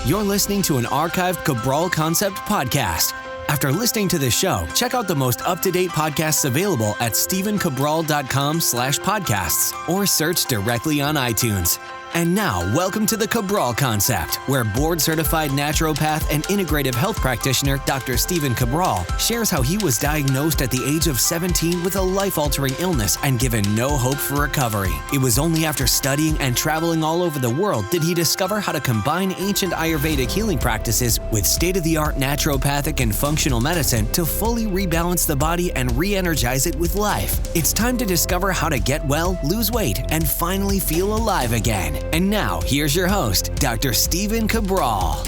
You're listening to an archived Cabral Concept podcast. After listening to this show, check out the most up-to-date podcasts available at stephencabral.com/podcasts or search directly on iTunes. And now, welcome to the Cabral Concept, where board-certified naturopath and integrative health practitioner Dr. Stephen Cabral shares how he was diagnosed at the age of 17 with a life-altering illness and given no hope for recovery. It was only after studying and traveling all over the world did he discover how to combine ancient Ayurvedic healing practices with state-of-the-art naturopathic and functional medicine to fully rebalance the body and re-energize it with life. It's time to discover how to get well, lose weight, and finally feel alive again. And now, here's your host, Dr. Stephen Cabral.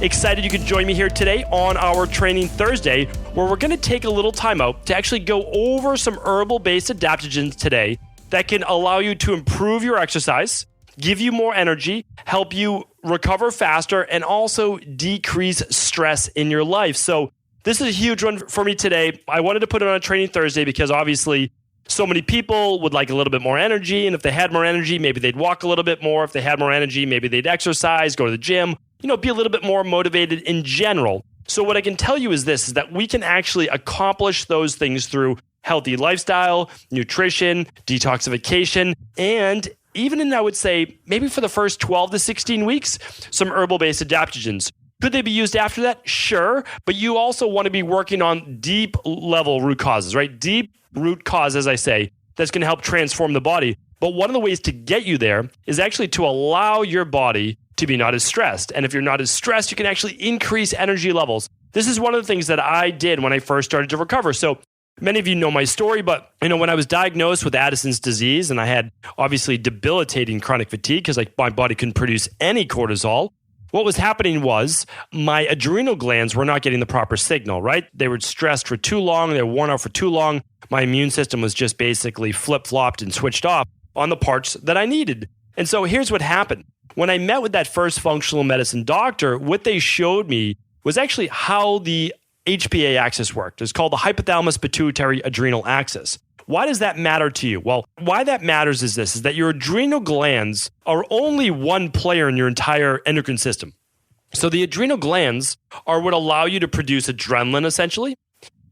Excited you could join me here today on our Training Thursday, where we're going to take a little time out to actually go over some herbal-based adaptogens today that can allow you to improve your exercise, give you more energy, help you recover faster, and also decrease stress in your life. So this is a huge one for me today. I wanted to put it on a Training Thursday because obviously so many people would like a little bit more energy, and if they had more energy, maybe they'd walk a little bit more. If they had more energy, maybe they'd exercise, go to the gym, be a little bit more motivated in general. So what I can tell you is this, is that we can actually accomplish those things through healthy lifestyle, nutrition, detoxification, and even in, I would say, maybe for the first 12 to 16 weeks, some herbal-based adaptogens. Could they be used after that? Sure, but you also want to be working on deep level root causes, right? Deep root cause, as I say, that's going to help transform the body. But one of the ways to get you there is actually to allow your body to be not as stressed. And if you're not as stressed, you can actually increase energy levels. This is one of the things that I did when I first started to recover. So many of you know my story, but when I was diagnosed with Addison's disease and I had obviously debilitating chronic fatigue because my body couldn't produce any cortisol, what was happening was my adrenal glands were not getting the proper signal, right? They were stressed for too long. They were worn out for too long. My immune system was just basically flip-flopped and switched off on the parts that I needed. And so here's what happened. When I met with that first functional medicine doctor, what they showed me was actually how the HPA axis worked. It's called the hypothalamus pituitary adrenal axis. Why does that matter to you? Well, why that matters is this, is that your adrenal glands are only one player in your entire endocrine system. So the adrenal glands are what allow you to produce adrenaline, essentially,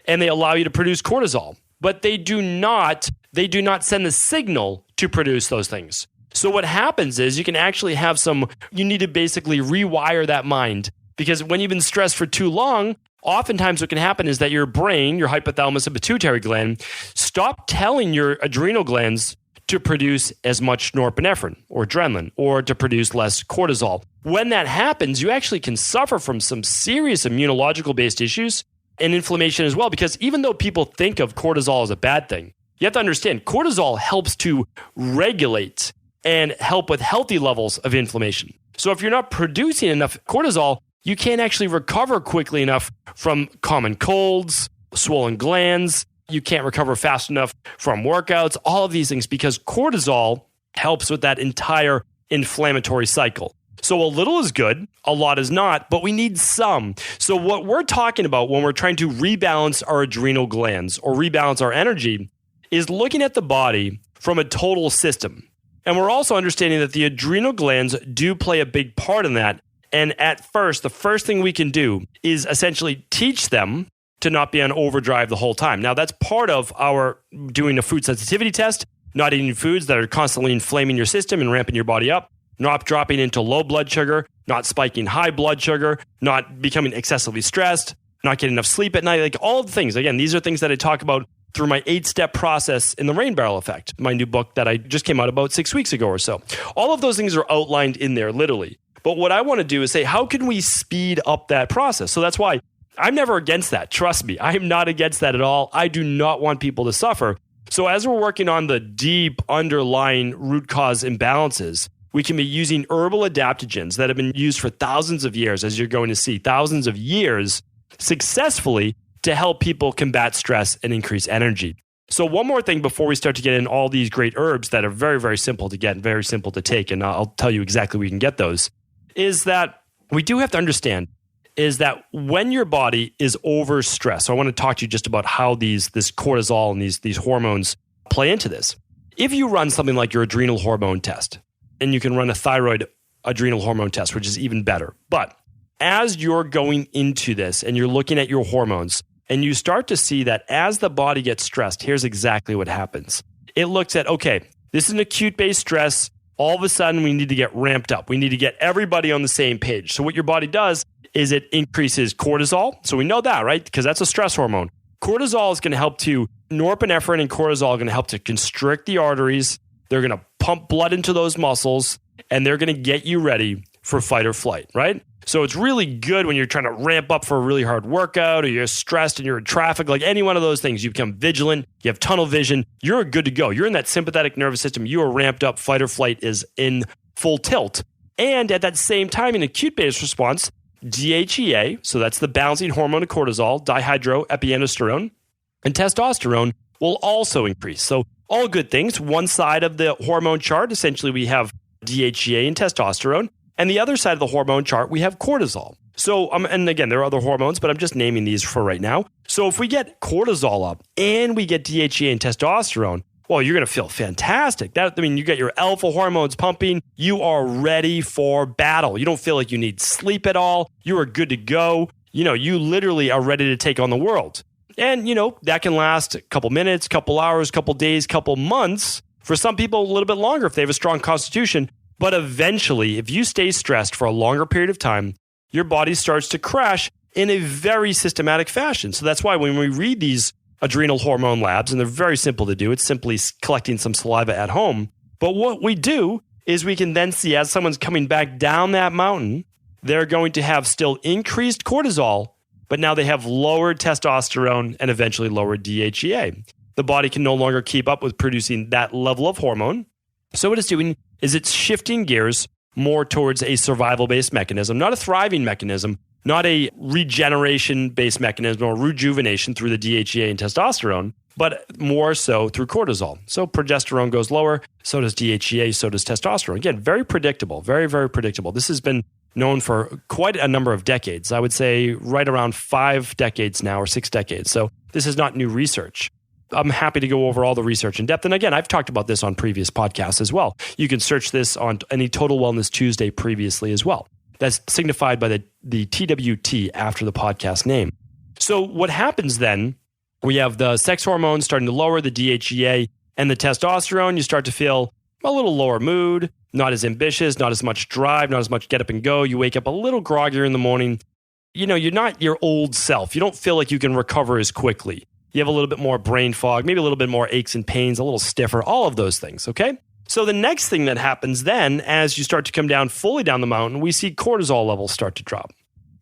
and they allow you to produce cortisol. But they do not send the signal to produce those things. So what happens is you can actually have you need to basically rewire that mind, because when you've been stressed for too long, oftentimes what can happen is that your brain, your hypothalamus and pituitary gland, stop telling your adrenal glands to produce as much norepinephrine or adrenaline or to produce less cortisol. When that happens, you actually can suffer from some serious immunological-based issues and inflammation as well, because even though people think of cortisol as a bad thing, you have to understand cortisol helps to regulate and help with healthy levels of inflammation. So if you're not producing enough cortisol, you can't actually recover quickly enough from common colds, swollen glands. You can't recover fast enough from workouts, all of these things, because cortisol helps with that entire inflammatory cycle. So a little is good, a lot is not, but we need some. So what we're talking about when we're trying to rebalance our adrenal glands or rebalance our energy is looking at the body from a total system. And we're also understanding that the adrenal glands do play a big part in that. And at first, the first thing we can do is essentially teach them to not be on overdrive the whole time. Now, that's part of our doing a food sensitivity test, not eating foods that are constantly inflaming your system and ramping your body up, not dropping into low blood sugar, not spiking high blood sugar, not becoming excessively stressed, not getting enough sleep at night, like all of the things. Again, these are things that I talk about through my 8-step process in the Rain Barrel Effect, my new book that I just came out about 6 weeks ago or so. All of those things are outlined in there, literally. But what I want to do is say, how can we speed up that process? So that's why I'm never against that. Trust me, I am not against that at all. I do not want people to suffer. So as we're working on the deep underlying root cause imbalances, we can be using herbal adaptogens that have been used for thousands of years, as you're going to see, thousands of years successfully to help people combat stress and increase energy. So one more thing before we start to get in all these great herbs that are very, very simple to get, very simple to take, and I'll tell you exactly where you can get those, is that we do have to understand is that when your body is overstressed, so I want to talk to you just about how this cortisol and these hormones play into this. If you run something like your adrenal hormone test, and you can run a thyroid adrenal hormone test, which is even better. But as you're going into this and you're looking at your hormones and you start to see that as the body gets stressed, here's exactly what happens. It looks at, okay, this is an acute-based stress. All of a sudden, we need to get ramped up. We need to get everybody on the same page. So what your body does is it increases cortisol. So we know that, right? Because that's a stress hormone. Cortisol is going to help to, norepinephrine and cortisol are going to help to constrict the arteries. They're going to pump blood into those muscles, and they're going to get you ready for fight or flight, right? So it's really good when you're trying to ramp up for a really hard workout or you're stressed and you're in traffic, like any one of those things. You become vigilant, you have tunnel vision, you're good to go. You're in that sympathetic nervous system. You are ramped up. Fight or flight is in full tilt. And at that same time, in acute-based response, DHEA, so that's the balancing hormone of cortisol, dihydroepiandrosterone, and testosterone will also increase. So all good things. One side of the hormone chart, essentially we have DHEA and testosterone. And the other side of the hormone chart, we have cortisol. So, and again, there are other hormones, but I'm just naming these for right now. So if we get cortisol up and we get DHEA and testosterone, well, you're going to feel fantastic. You get your alpha hormones pumping. You are ready for battle. You don't feel like you need sleep at all. You are good to go. You literally are ready to take on the world. And, that can last a couple minutes, couple hours, couple days, couple months. For some people, a little bit longer if they have a strong constitution. But eventually, if you stay stressed for a longer period of time, your body starts to crash in a very systematic fashion. So that's why when we read these adrenal hormone labs, and they're very simple to do, it's simply collecting some saliva at home. But what we do is we can then see as someone's coming back down that mountain, they're going to have still increased cortisol, but now they have lowered testosterone and eventually lowered DHEA. The body can no longer keep up with producing that level of hormone. So what it's doing is it's shifting gears more towards a survival-based mechanism, not a thriving mechanism, not a regeneration-based mechanism or rejuvenation through the DHEA and testosterone, but more so through cortisol. So progesterone goes lower, so does DHEA, so does testosterone. Again, very predictable, very, very predictable. This has been known for quite a number of decades. I would say right around 5 decades now or 6 decades. So this is not new research. I'm happy to go over all the research in depth. And again, I've talked about this on previous podcasts as well. You can search this on any Total Wellness Tuesday previously as well. That's signified by the TWT after the podcast name. So what happens then, we have the sex hormones starting to lower, the DHEA and the testosterone. You start to feel a little lower mood, not as ambitious, not as much drive, not as much get up and go. You wake up a little groggier in the morning. You're not your old self. You don't feel like you can recover as quickly. You have a little bit more brain fog, maybe a little bit more aches and pains, a little stiffer, all of those things, okay? So the next thing that happens then, as you start to come down fully down the mountain, we see cortisol levels start to drop.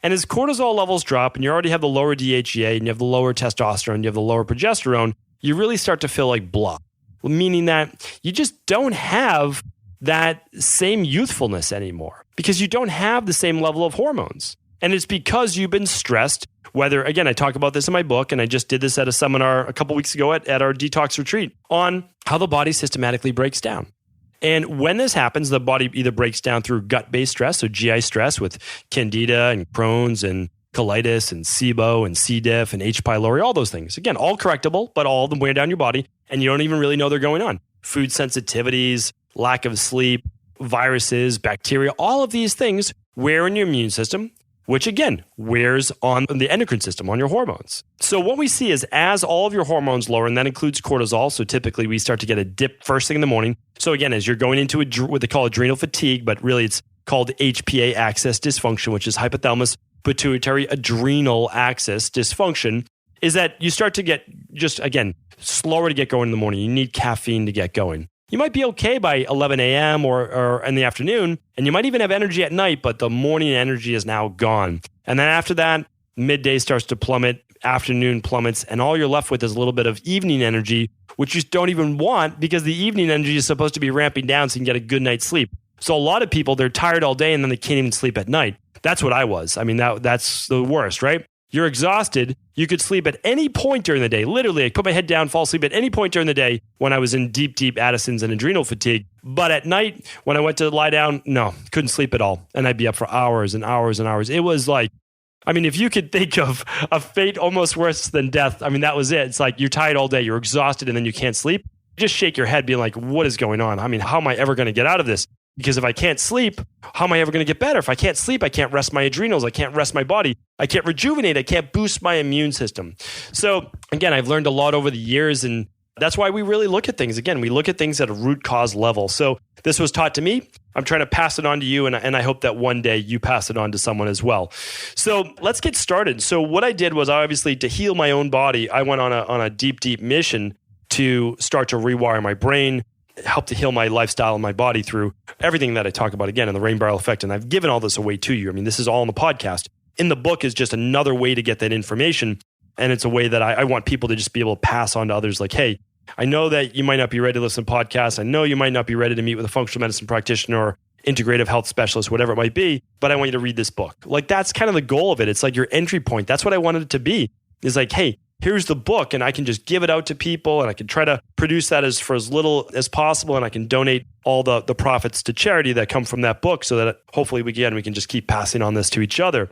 And as cortisol levels drop, and you already have the lower DHEA, and you have the lower testosterone, you have the lower progesterone, you really start to feel like blah, meaning that you just don't have that same youthfulness anymore because you don't have the same level of hormones. And it's because you've been stressed. Whether, again, I talk about this in my book, and I just did this at a seminar a couple weeks ago at our detox retreat on how the body systematically breaks down. And when this happens, the body either breaks down through gut-based stress, so GI stress with candida and Crohn's and colitis and SIBO and C. diff and H. pylori, all those things. Again, all correctable, but all of them weigh down your body, and you don't even really know they're going on. Food sensitivities, lack of sleep, viruses, bacteria, all of these things wear on your immune system, which again, wears on the endocrine system, on your hormones. So what we see is as all of your hormones lower, and that includes cortisol, so typically we start to get a dip first thing in the morning. So again, as you're going into what they call adrenal fatigue, but really it's called HPA axis dysfunction, which is hypothalamus pituitary adrenal axis dysfunction, is that you start to get just, again, slower to get going in the morning. You need caffeine to get going. You might be okay by 11 a.m. or in the afternoon, and you might even have energy at night, but the morning energy is now gone. And then after that, midday starts to plummet, afternoon plummets, and all you're left with is a little bit of evening energy, which you don't even want because the evening energy is supposed to be ramping down so you can get a good night's sleep. So a lot of people, they're tired all day and then they can't even sleep at night. That's what I was. I mean, that's the worst, right? You're exhausted. You could sleep at any point during the day. Literally, I put my head down, fall asleep at any point during the day when I was in deep, deep Addison's and adrenal fatigue. But at night, when I went to lie down, no, couldn't sleep at all. And I'd be up for hours and hours and hours. It was like, I mean, if you could think of a fate almost worse than death, I mean, that was it. It's like you're tired all day, you're exhausted, and then you can't sleep. Just shake your head being like, what is going on? I mean, how am I ever going to get out of this? Because if I can't sleep, how am I ever going to get better? If I can't sleep, I can't rest my adrenals. I can't rest my body. I can't rejuvenate. I can't boost my immune system. So again, I've learned a lot over the years, and that's why we really look at things. Again, we look at things at a root cause level. So this was taught to me. I'm trying to pass it on to you, and I hope that one day you pass it on to someone as well. So let's get started. So what I did was, obviously, to heal my own body, I went on a deep, deep mission to start to rewire my brain, help to heal my lifestyle and my body through everything that I talk about, again, in the rain barrel effect. And I've given all this away to you. I mean, this is all in the podcast. In the book is just another way to get that information. And it's a way that I want people to just be able to pass on to others. Like, hey, I know that you might not be ready to listen to podcasts. I know you might not be ready to meet with a functional medicine practitioner or integrative health specialist, whatever it might be, but I want you to read this book. Like, that's kind of the goal of it. It's like your entry point. That's what I wanted it to be. Is like, hey, here's the book, and I can just give it out to people, and I can try to produce that for as little as possible, and I can donate all the profits to charity that come from that book, so that hopefully we can just keep passing on this to each other.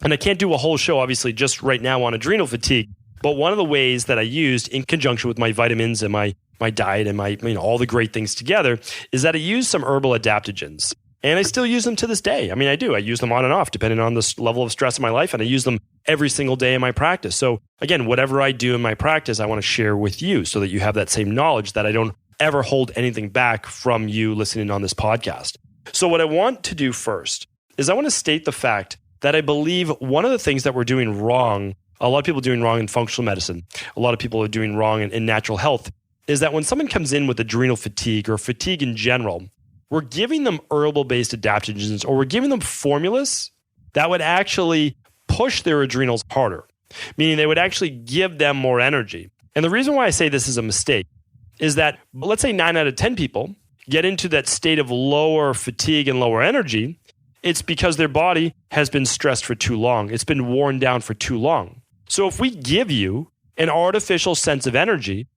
And I can't do a whole show, obviously, just right now on adrenal fatigue, but one of the ways that I used in conjunction with my vitamins and my diet and my all the great things together is that I used some herbal adaptogens. And I still use them to this day. I mean, I do. I use them on and off, depending on the level of stress in my life. And I use them every single day in my practice. So again, whatever I do in my practice, I want to share with you so that you have that same knowledge, that I don't ever hold anything back from you listening on this podcast. So what I want to do first is I want to state the fact that I believe one of the things that we're doing wrong, a lot of people are doing wrong in functional medicine, a lot of people are doing wrong in natural health, is that when someone comes in with adrenal fatigue or fatigue in general, we're giving them herbal-based adaptogens, or we're giving them formulas that would actually push their adrenals harder, meaning they would actually give them more energy. And the reason why I say this is a mistake is that, let's say 9 out of 10 people get into that state of lower fatigue and lower energy. It's because their body has been stressed for too long. It's been worn down for too long. So if we give you an artificial sense of energy,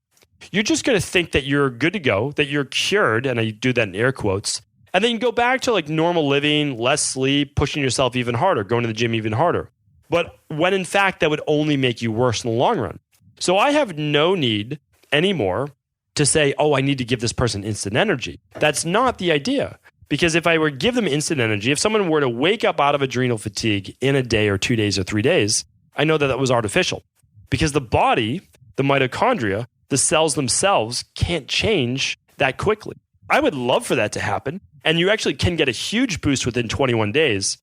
you're just going to think that you're good to go, that you're cured, and I do that in air quotes, and then you go back to like normal living, less sleep, pushing yourself even harder, going to the gym even harder. But when in fact, that would only make you worse in the long run. So I have no need anymore to say, oh, I need to give this person instant energy. That's not the idea. Because if I were to give them instant energy, if someone were to wake up out of adrenal fatigue in a day or 2 days or 3 days, I know that was artificial. Because the body, the mitochondria, the cells themselves can't change that quickly. I would love for that to happen. And you actually can get a huge boost within 21 days.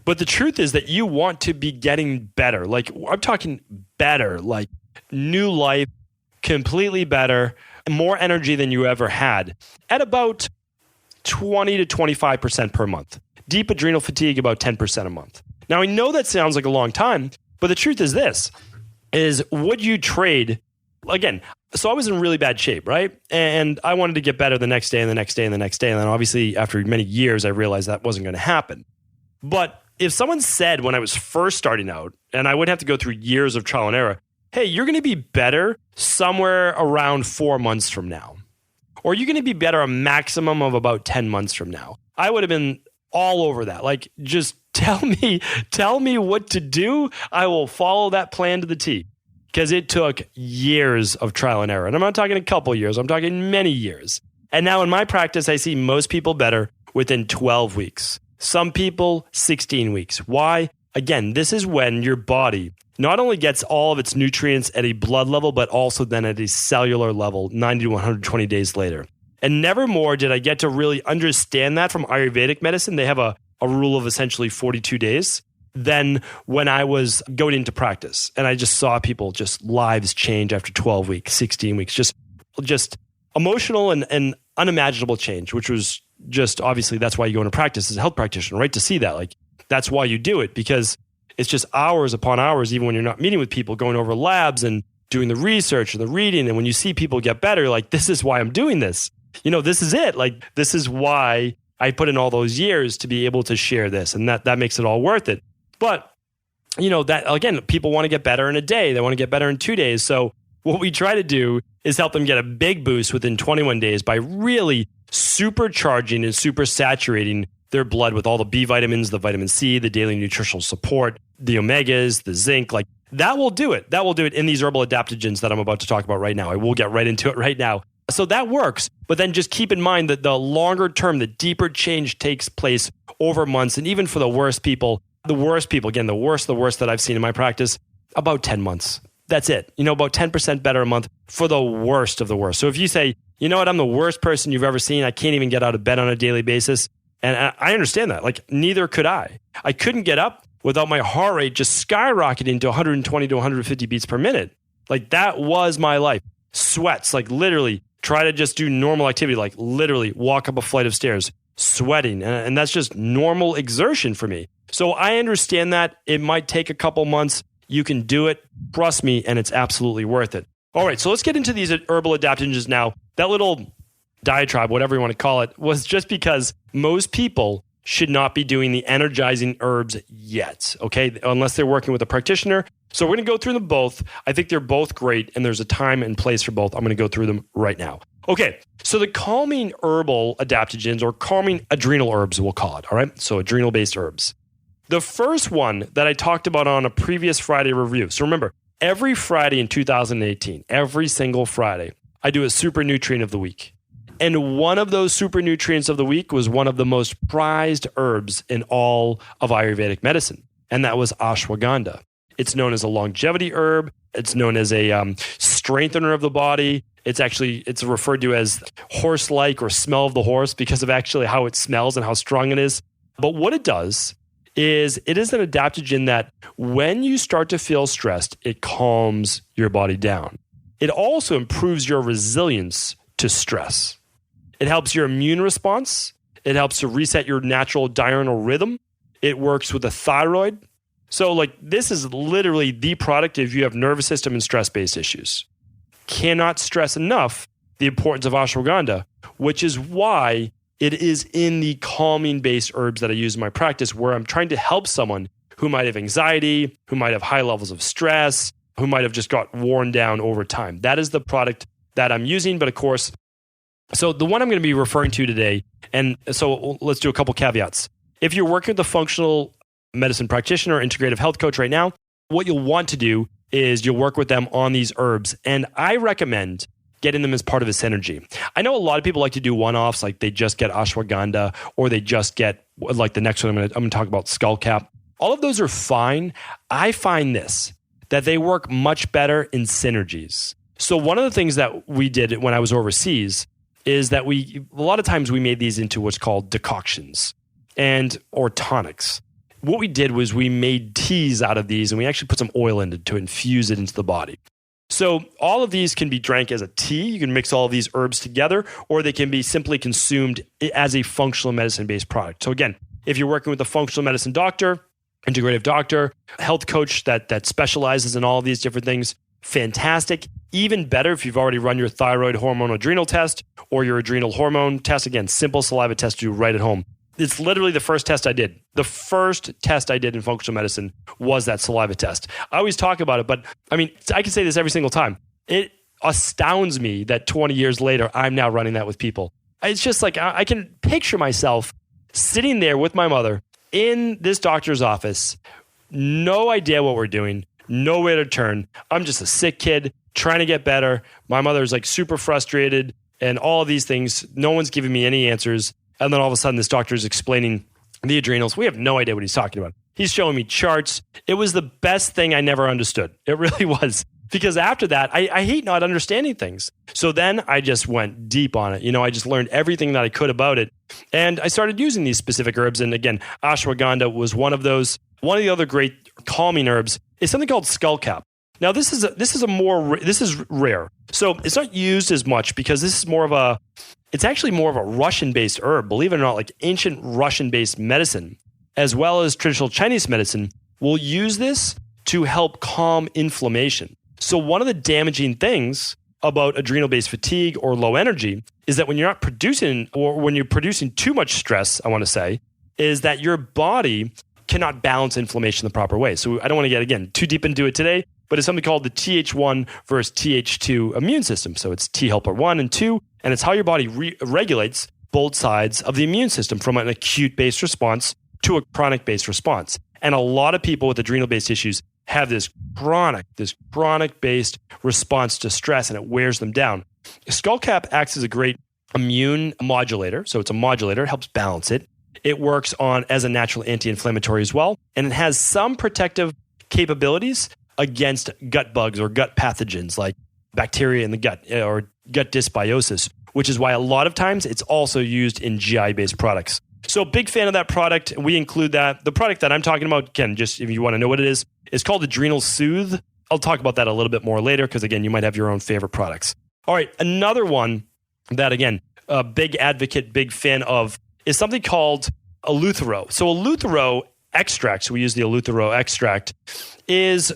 But the truth is that you want to be getting better. Like, I'm talking better, like new life, completely better, more energy than you ever had at about 20 to 25% per month. Deep adrenal fatigue, about 10% a month. Now, I know that sounds like a long time, but the truth is this, is would you trade, again, so I was in really bad shape, right? And I wanted to get better the next day and the next day and the next day. And then obviously after many years, I realized that wasn't going to happen. But if someone said when I was first starting out, and I would have to go through years of trial and error, hey, you're going to be better somewhere around 4 months from now, or you're going to be better a maximum of about 10 months from now, I would have been all over that. Like, just tell me what to do. I will follow that plan to the T. Because it took years of trial and error. And I'm not talking a couple years, I'm talking many years. And now in my practice, I see most people better within 12 weeks. Some people, 16 weeks. Why? Again, this is when your body not only gets all of its nutrients at a blood level, but also then at a cellular level 90 to 120 days later. And never more did I get to really understand that from Ayurvedic medicine. They have a rule of essentially 42 days. Than when I was going into practice. And I just saw people just lives change after 12 weeks, 16 weeks, just emotional and unimaginable change, which was just, obviously that's why you go into practice as a health practitioner, right? To see that, like, that's why you do it, because it's just hours upon hours, even when you're not meeting with people, going over labs and doing the research and the reading. And when you see people get better, like, this is why I'm doing this. This is it. Like, this is why I put in all those years to be able to share this. And that makes it all worth it. But, that again, people want to get better in a day. They want to get better in 2 days. So what we try to do is help them get a big boost within 21 days by really supercharging and super saturating their blood with all the B vitamins, the vitamin C, the daily nutritional support, the omegas, the zinc. Like, that will do it. That will do it in these herbal adaptogens that I'm about to talk about right now. I will get right into it right now. So that works, but then just keep in mind that the longer term, the deeper change takes place over months. And even for the worst people, again, the worst that I've seen in my practice, about 10 months. That's it. About 10% better a month for the worst of the worst. So if you say, you know what, I'm the worst person you've ever seen. I can't even get out of bed on a daily basis. And I understand that. Like, neither could I. I couldn't get up without my heart rate just skyrocketing to 120 to 150 beats per minute. Like, that was my life. Sweats, like literally try to just do normal activity, like literally walk up a flight of stairs, sweating. And that's just normal exertion for me. So I understand that it might take a couple months. You can do it. Trust me, and it's absolutely worth it. All right, so let's get into these herbal adaptogens now. That little diatribe, whatever you want to call it, was just because most people should not be doing the energizing herbs yet, okay? Unless they're working with a practitioner. So we're going to go through them both. I think they're both great, and there's a time and place for both. I'm going to go through them right now. Okay, so the calming herbal adaptogens, or calming adrenal herbs, we'll call it, all right? So adrenal-based herbs. The first one that I talked about on a previous Friday review. So remember, every Friday in 2018, every single Friday, I do a super nutrient of the week. And one of those super nutrients of the week was one of the most prized herbs in all of Ayurvedic medicine, and that was ashwagandha. It's known as a longevity herb. It's known as a strengthener of the body. It's referred to as horse-like or smell of the horse because of actually how it smells and how strong it is. But what it does is it is an adaptogen that when you start to feel stressed, it calms your body down. It also improves your resilience to stress. It helps your immune response. It helps to reset your natural diurnal rhythm. It works with the thyroid. So like this is literally the product if you have nervous system and stress-based issues. Cannot stress enough the importance of ashwagandha, which is why it is in the calming-based herbs that I use in my practice where I'm trying to help someone who might have anxiety, who might have high levels of stress, who might have just got worn down over time. That is the product that I'm using. But of course, so the one I'm going to be referring to today, and so let's do a couple caveats. If you're working with a functional medicine practitioner or integrative health coach right now, what you'll want to do is you'll work with them on these herbs. And I recommend getting them as part of a synergy. I know a lot of people like to do one-offs, like they just get ashwagandha or they just get, like the next one I'm going to talk about, skullcap. All of those are fine. I find that they work much better in synergies. So one of the things that we did when I was overseas is that a lot of times we made these into what's called decoctions or tonics. What we did was we made teas out of these and we actually put some oil in it to infuse it into the body. So all of these can be drank as a tea. You can mix all of these herbs together, or they can be simply consumed as a functional medicine-based product. So again, if you're working with a functional medicine doctor, integrative doctor, health coach that specializes in all of these different things, fantastic. Even better if you've already run your thyroid hormone adrenal test or your adrenal hormone test. Again, simple saliva test to do right at home. It's literally the first test I did. The first test I did in functional medicine was that saliva test. I always talk about it, but I mean, I can say this every single time. It astounds me that 20 years later, I'm now running that with people. It's just like, I can picture myself sitting there with my mother in this doctor's office, no idea what we're doing, nowhere to turn. I'm just a sick kid trying to get better. My mother's like super frustrated and all of these things. No one's giving me any answers. And then all of a sudden, this doctor is explaining the adrenals. We have no idea what he's talking about. He's showing me charts. It was the best thing I never understood. It really was. Because after that, I hate not understanding things. So then I just went deep on it. I just learned everything that I could about it. And I started using these specific herbs. And again, ashwagandha was one of those. One of the other great calming herbs is something called skullcap. Now, this is rare. So it's not used as much because it's actually more of a Russian-based herb. Believe it or not, like ancient Russian-based medicine, as well as traditional Chinese medicine, will use this to help calm inflammation. So one of the damaging things about adrenal-based fatigue or low energy is that when you're not producing, or when you're producing too much stress, I want to say, is that your body cannot balance inflammation the proper way. So I don't want to get, again, too deep into it today, but it's something called the Th1 versus Th2 immune system. So it's T helper 1 and 2, and it's how your body regulates both sides of the immune system from an acute-based response to a chronic-based response. And a lot of people with adrenal-based issues have this chronic-based response to stress, and it wears them down. Skullcap acts as a great immune modulator. So it's a modulator. It helps balance it. It works as a natural anti-inflammatory as well. And it has some protective capabilities against gut bugs or gut pathogens like bacteria in the gut or gut dysbiosis, which is why a lot of times it's also used in GI-based products. So big fan of that product. We include that. The product that I'm talking about, again, just if you want to know what it is called Adrenal Soothe. I'll talk about that a little bit more later because, again, you might have your own favorite products. All right, another one that, again, a big advocate, big fan of is something called Eleuthero. So Eleuthero extract, so we use the Eleuthero extract, it's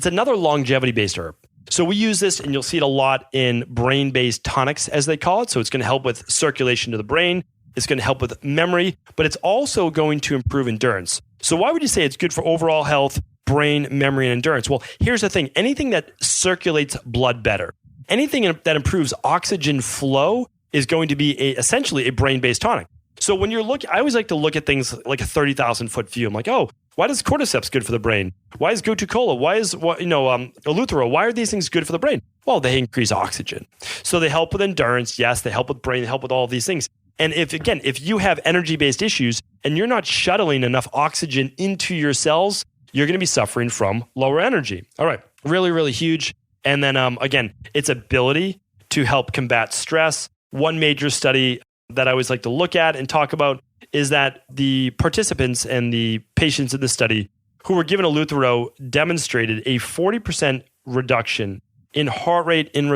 another longevity-based herb. So we use this, and you'll see it a lot in brain-based tonics, as they call it. So it's going to help with circulation to the brain. It's going to help with memory, but it's also going to improve endurance. So why would you say it's good for overall health, brain, memory, and endurance? Well, here's the thing. Anything that circulates blood better, anything that improves oxygen flow is going to be essentially a brain-based tonic. So when you're looking, I always like to look at things like a 30,000 foot view. I'm like, oh, why does cordyceps good for the brain? Why is gotu kola? Why is Eleuthero? Why are these things good for the brain? Well, they increase oxygen. So they help with endurance. Yes, they help with brain. They help with all of these things. And if you have energy-based issues and you're not shuttling enough oxygen into your cells, you're going to be suffering from lower energy. All right, really, really huge. And then again, its ability to help combat stress. One major study that I always like to look at and talk about is that the participants and the patients in the study who were given Eleuthero demonstrated a 40% reduction in heart rate in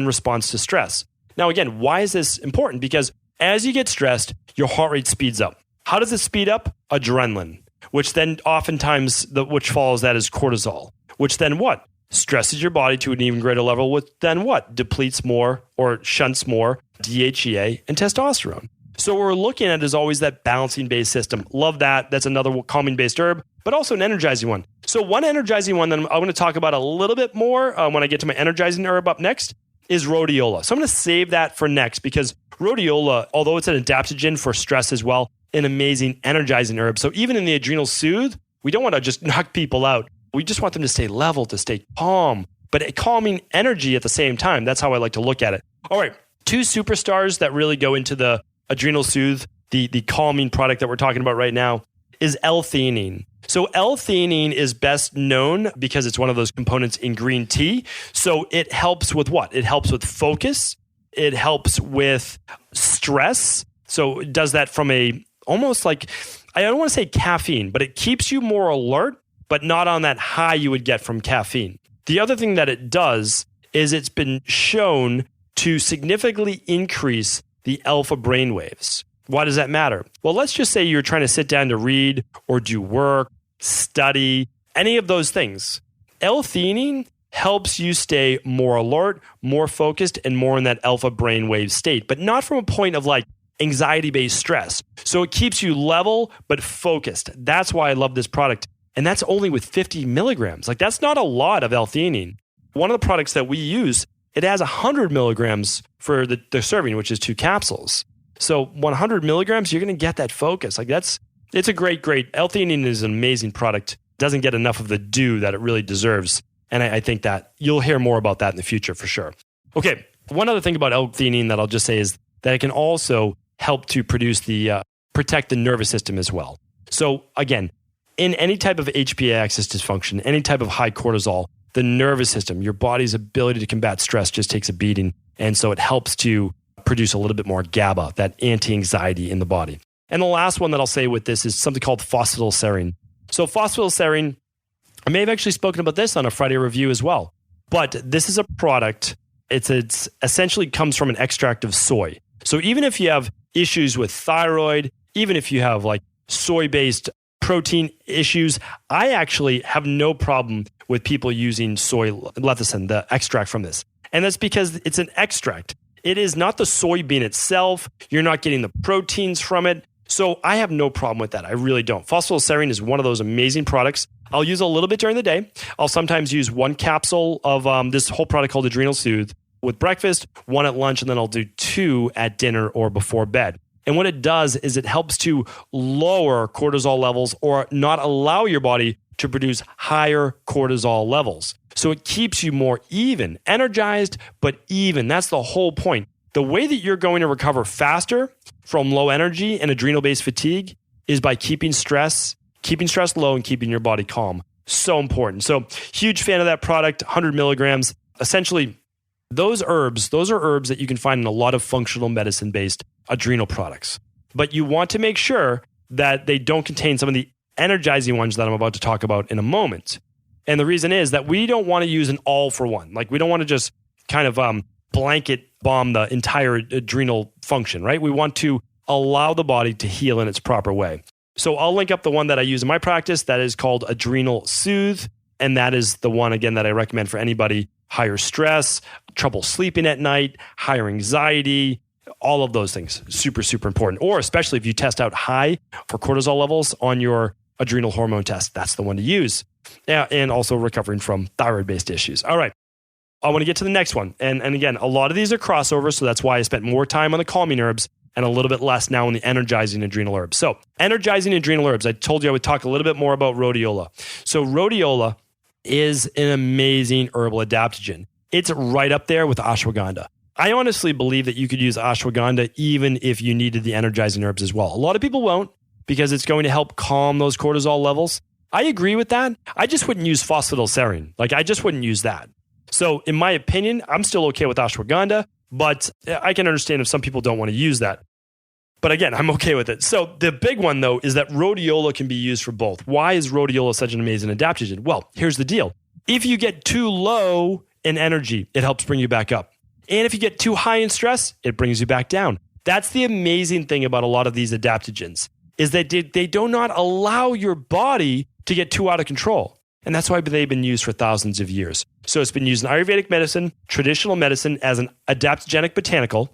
response to stress. Now, again, why is this important? Because as you get stressed, your heart rate speeds up. How does it speed up? Adrenaline, which then oftentimes, which follows that is cortisol, which then what? Stresses your body to an even greater level, which then what? Depletes more or shunts more DHEA and testosterone. So what we're looking at is always that balancing-based system. Love that. That's another calming-based herb, but also an energizing one. So one energizing one that I'm going to talk about a little bit more when I get to my energizing herb up next is rhodiola. So I'm going to save that for next because rhodiola, although it's an adaptogen for stress as well, an amazing energizing herb. So even in the Adrenal Soothe, we don't want to just knock people out. We just want them to stay level, to stay calm, but calming energy at the same time. That's how I like to look at it. All right, two superstars that really go into the Adrenal Soothe, the calming product that we're talking about right now, is L-theanine. So L-theanine is best known because it's one of those components in green tea. So it helps with what? It helps with focus. It helps with stress. So it does that from almost like, I don't want to say caffeine, but it keeps you more alert, but not on that high you would get from caffeine. The other thing that it does is it's been shown to significantly increase the alpha brainwaves. Why does that matter? Well, let's just say you're trying to sit down to read or do work, study, any of those things. L-theanine helps you stay more alert, more focused, and more in that alpha brainwave state, but not from a point of like anxiety-based stress. So it keeps you level, but focused. That's why I love this product. And that's only with 50 milligrams. Like that's not a lot of L-theanine. One of the products that we use, it has 100 milligrams for the serving, which is 2 capsules. So 100 milligrams, you're going to get that focus. Like it's a great. L-theanine is an amazing product. Doesn't get enough of the due that it really deserves. And I think that you'll hear more about that in the future for sure. Okay, one other thing about L-theanine that I'll just say is that it can also help to protect the nervous system as well. So again, in any type of HPA Axis dysfunction, any type of high cortisol, the nervous system, your body's ability to combat stress just takes a beating. And so it helps to produce a little bit more GABA, that anti-anxiety in the body. And the last one that I'll say with this is something called phosphatidylserine. So phosphatidylserine, I may have actually spoken about this on a Friday review as well, but this is a product, it's essentially comes from an extract of soy. So even if you have issues with thyroid, even if you have like soy-based protein issues, I actually have no problem with people using soy lecithin, the extract from this. And that's because it's an extract. It is not the soybean itself. You're not getting the proteins from it. So I have no problem with that. I really don't. Phosphatidylserine is one of those amazing products. I'll use a little bit during the day. I'll sometimes use 1 capsule of this whole product called Adrenal Soothe with breakfast, 1 at lunch, and then I'll do 2 at dinner or before bed. And what it does is it helps to lower cortisol levels or not allow your body to produce higher cortisol levels. So it keeps you more even, energized, but even. That's the whole point. The way that you're going to recover faster from low energy and adrenal-based fatigue is by keeping stress low and keeping your body calm. So important. So huge fan of that product, 100 milligrams. Essentially, those are herbs that you can find in a lot of functional medicine-based adrenal products. But you want to make sure that they don't contain some of the energizing ones that I'm about to talk about in a moment. And the reason is that we don't want to use an all-for-one. Like, we don't want to just kind of blanket bomb the entire adrenal function, right? We want to allow the body to heal in its proper way. So I'll link up the one that I use in my practice that is called Adrenal Soothe. And that is the one, again, that I recommend for anybody. Higher stress, trouble sleeping at night, higher anxiety, all of those things. Super, super important. Or especially if you test out high for cortisol levels on your adrenal hormone test, that's the one to use. Yeah, and also recovering from thyroid-based issues. All right. I want to get to the next one. And again, a lot of these are crossovers, so that's why I spent more time on the calming herbs and a little bit less now on the energizing adrenal herbs. So energizing adrenal herbs, I told you I would talk a little bit more about rhodiola. So rhodiola is an amazing herbal adaptogen. It's right up there with ashwagandha. I honestly believe that you could use ashwagandha even if you needed the energizing herbs as well. A lot of people won't because it's going to help calm those cortisol levels. I agree with that. I just wouldn't use phosphatidylserine. Like, I just wouldn't use that. So in my opinion, I'm still okay with ashwagandha, but I can understand if some people don't want to use that. But again, I'm okay with it. So the big one, though, is that rhodiola can be used for both. Why is rhodiola such an amazing adaptogen? Well, here's the deal. If you get too low in energy, it helps bring you back up. And if you get too high in stress, it brings you back down. That's the amazing thing about a lot of these adaptogens, is that they do not allow your body to get too out of control. And that's why they've been used for thousands of years. So it's been used in Ayurvedic medicine, traditional medicine, as an adaptogenic botanical.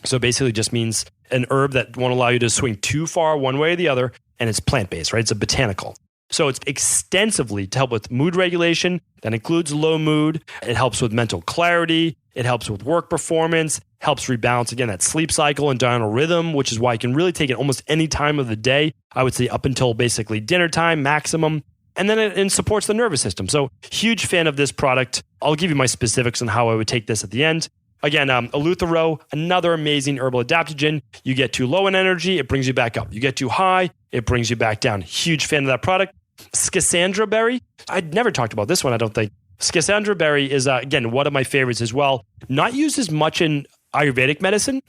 So basically just means an herb that won't allow you to swing too far one way or the other, and it's plant-based, right? It's a botanical. So it's extensively to help with mood regulation. That includes low mood. It helps with mental clarity. It helps with work performance, helps rebalance, again, that sleep cycle and diurnal rhythm, which is why you can really take it almost any time of the day. I would say up until basically dinner time, maximum. And then it supports the nervous system. So huge fan of this product. I'll give you my specifics on how I would take this at the end. Again, Eleuthero, another amazing herbal adaptogen. You get too low in energy, it brings you back up. You get too high, it brings you back down. Huge fan of that product. Schisandra berry. I'd never talked about this one, I don't think. Schisandra berry is, again, one of my favorites as well. Not used as much in Ayurvedic medicine,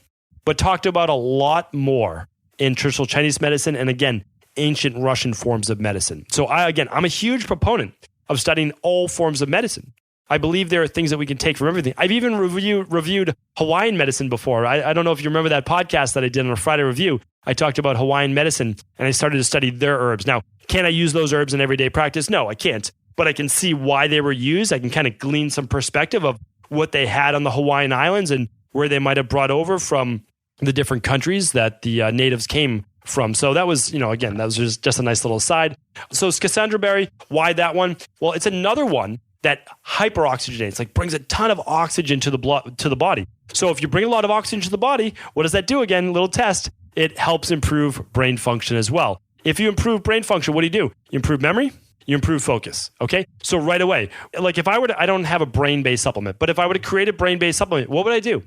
but talked about a lot more in traditional Chinese medicine and, again, ancient Russian forms of medicine. So I'm a huge proponent of studying all forms of medicine. I believe there are things that we can take from everything. I've even reviewed Hawaiian medicine before. I don't know if you remember that podcast that I did on a Friday review. I talked about Hawaiian medicine and I started to study their herbs. Now, can I use those herbs in everyday practice? No, I can't. But I can see why they were used. I can kind of glean some perspective of what they had on the Hawaiian Islands and where they might have brought over from the different countries that the natives came from. So that was, again, that was just a nice little aside. So Schisandra berry, why that one? Well, it's another one that hyperoxygenates, like brings a ton of oxygen to the blood, to the body. So if you bring a lot of oxygen to the body, what does that do? Again, little test. It helps improve brain function as well. If you improve brain function, what do? You improve memory, you improve focus. Okay. So right away, like if I don't have a brain-based supplement, but if I were to create a brain-based supplement, what would I do?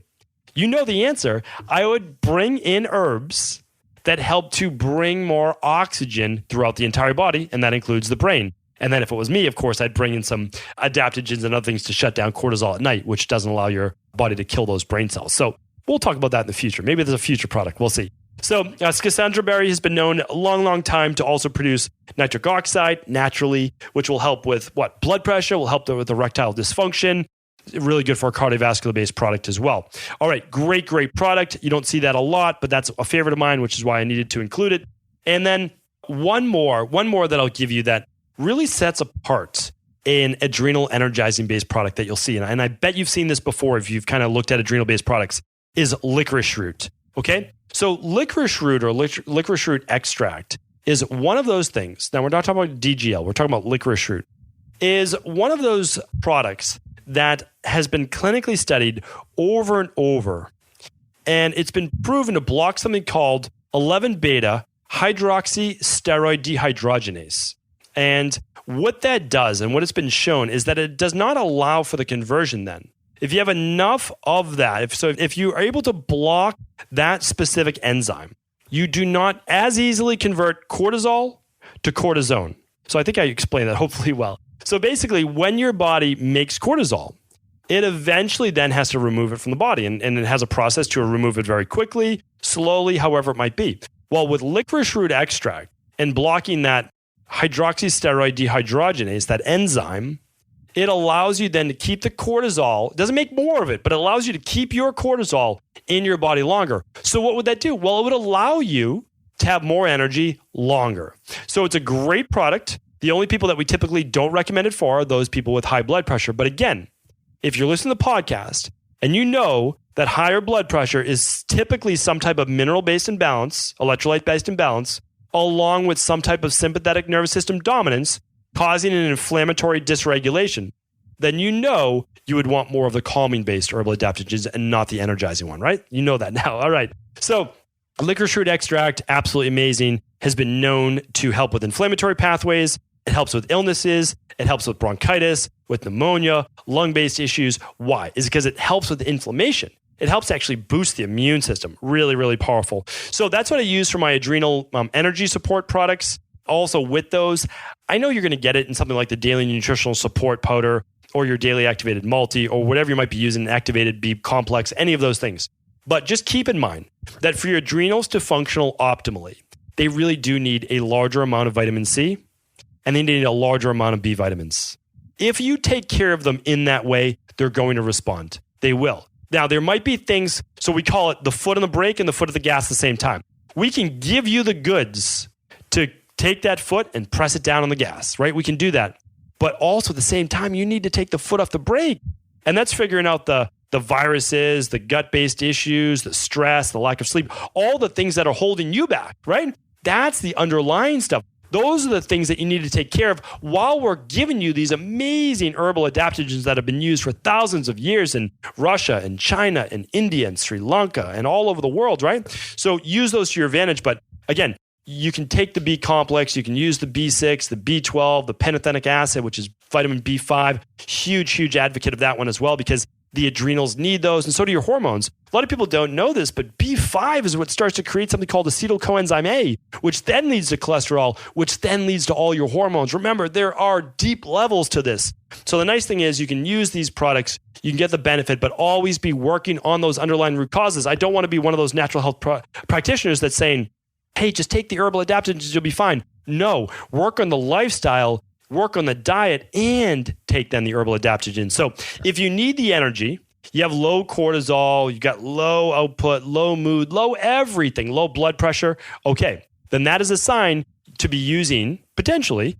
You know the answer. I would bring in herbs that help to bring more oxygen throughout the entire body, and that includes the brain. And then if it was me, of course, I'd bring in some adaptogens and other things to shut down cortisol at night, which doesn't allow your body to kill those brain cells. So we'll talk about that in the future. Maybe there's a future product. We'll see. So Schisandra berry has been known a long, long time to also produce nitric oxide naturally, which will help with blood pressure, will help with erectile dysfunction. Really good for a cardiovascular-based product as well. All right, great product. You don't see that a lot, but that's a favorite of mine, which is why I needed to include it. And then one more that I'll give you that really sets apart an adrenal energizing-based product that you'll see. And I bet you've seen this before if you've kind of looked at adrenal-based products, is licorice root. Okay? So licorice root or licorice root extract is one of those things. Now, we're not talking about DGL. We're talking about licorice root. Is one of those products that has been clinically studied over and over. And it's been proven to block something called 11-beta hydroxysteroid dehydrogenase. And what that does, and what it's been shown, is that it does not allow for the conversion then. If you have enough of that, if you are able to block that specific enzyme, you do not as easily convert cortisol to cortisone. So I think I explained that hopefully well. So basically, when your body makes cortisol, it eventually then has to remove it from the body, and it has a process to remove it very quickly, slowly, however it might be. Well, with licorice root extract and blocking that hydroxysteroid dehydrogenase, that enzyme, it allows you then to keep the cortisol. It doesn't make more of it, but it allows you to keep your cortisol in your body longer. So what would that do? Well, it would allow you to have more energy longer. So it's a great product. The only people that we typically don't recommend it for are those people with high blood pressure. But again, if you're listening to the podcast and you know that higher blood pressure is typically some type of mineral-based imbalance, electrolyte-based imbalance, along with some type of sympathetic nervous system dominance, causing an inflammatory dysregulation, then you know you would want more of the calming-based herbal adaptogens and not the energizing one, right? You know that now. All right. So licorice root extract, absolutely amazing, has been known to help with inflammatory pathways. It helps with illnesses. It helps with bronchitis, with pneumonia, lung-based issues. Why? It's because it helps with inflammation. It helps to actually boost the immune system. Really, really powerful. So that's what I use for my adrenal energy support products. Also with those, I know you're going to get it in something like the daily nutritional support powder or your daily activated multi or whatever you might be using, activated B complex, any of those things. But just keep in mind that for your adrenals to function optimally, they really do need a larger amount of vitamin C and they need a larger amount of B vitamins. If you take care of them in that way, they're going to respond. They will. Now, there might be things, so we call it the foot on the brake and the foot of the gas at the same time. We can give you the goods to take that foot and press it down on the gas, right? We can do that. But also at the same time, you need to take the foot off the brake. And that's figuring out the viruses, the gut-based issues, the stress, the lack of sleep, all the things that are holding you back, right? That's the underlying stuff. Those are the things that you need to take care of while we're giving you these amazing herbal adaptogens that have been used for thousands of years in Russia and China and India and Sri Lanka and all over the world, right? So use those to your advantage. But again, you can take the B complex, you can use the B6, the B12, the pantothenic acid, which is vitamin B5. Huge advocate of that one as well because the adrenals need those, and so do your hormones. A lot of people don't know this, but B5 is what starts to create something called acetyl coenzyme A, which then leads to cholesterol, which then leads to all your hormones. Remember, there are deep levels to this. So the nice thing is you can use these products, you can get the benefit, but always be working on those underlying root causes. I don't want to be one of those natural health practitioners that's saying, hey, just take the herbal adaptogens, you'll be fine. No, work on the lifestyle, work on the diet, and take then the herbal adaptogens. So if you need the energy, you have low cortisol, you've got low output, low mood, low everything, low blood pressure, okay, then that is a sign to be using, potentially,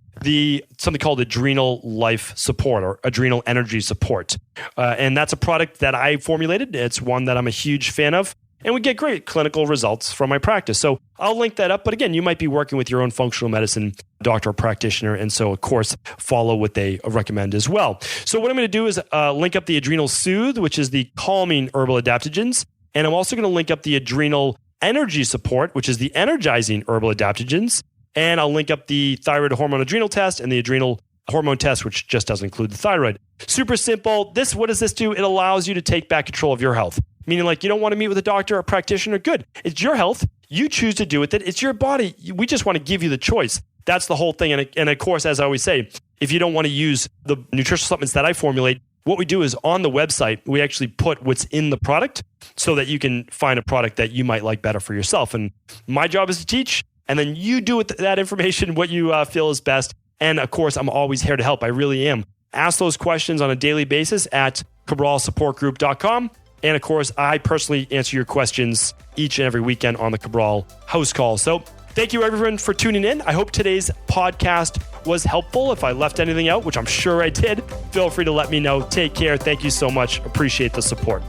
something called adrenal life support or adrenal energy support. And that's a product that I formulated. It's one that I'm a huge fan of. And we get great clinical results from my practice. So I'll link that up. But again, you might be working with your own functional medicine doctor or practitioner. And so, of course, follow what they recommend as well. So what I'm going to do is link up the Adrenal Soothe, which is the calming herbal adaptogens. And I'm also going to link up the Adrenal Energy Support, which is the energizing herbal adaptogens. And I'll link up the thyroid hormone adrenal test and the adrenal hormone test, which just doesn't include the thyroid. Super simple. What does this do? It allows you to take back control of your health. Meaning like you don't want to meet with a doctor or a practitioner. Good. It's your health. You choose to do with it. It's your body. We just want to give you the choice. That's the whole thing. And of course, as I always say, if you don't want to use the nutritional supplements that I formulate, what we do is on the website, we actually put what's in the product so that you can find a product that you might like better for yourself. And my job is to teach, and then you do with that information what you feel is best. And of course, I'm always here to help. I really am. Ask those questions on a daily basis at cabralsupportgroup.com. And of course, I personally answer your questions each and every weekend on the Cabral house call. So thank you everyone for tuning in. I hope today's podcast was helpful. If I left anything out, which I'm sure I did, feel free to let me know. Take care. Thank you so much. Appreciate the support.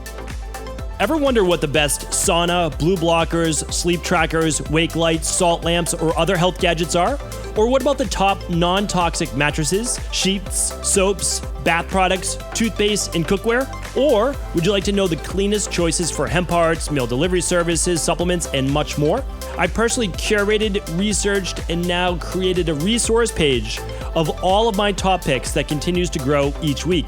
Ever wonder what the best sauna, blue blockers, sleep trackers, wake lights, salt lamps, or other health gadgets are? Or what about the top non-toxic mattresses, sheets, soaps, bath products, toothpaste, and cookware? Or would you like to know the cleanest choices for hemp parts, meal delivery services, supplements, and much more? I personally curated, researched, and now created a resource page of all of my top picks that continues to grow each week.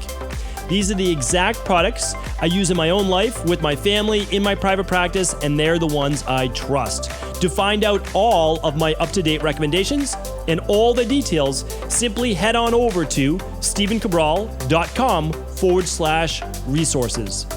These are the exact products I use in my own life, with my family, in my private practice, and they're the ones I trust. To find out all of my up-to-date recommendations and all the details, simply head on over to stephencabral.com/resources.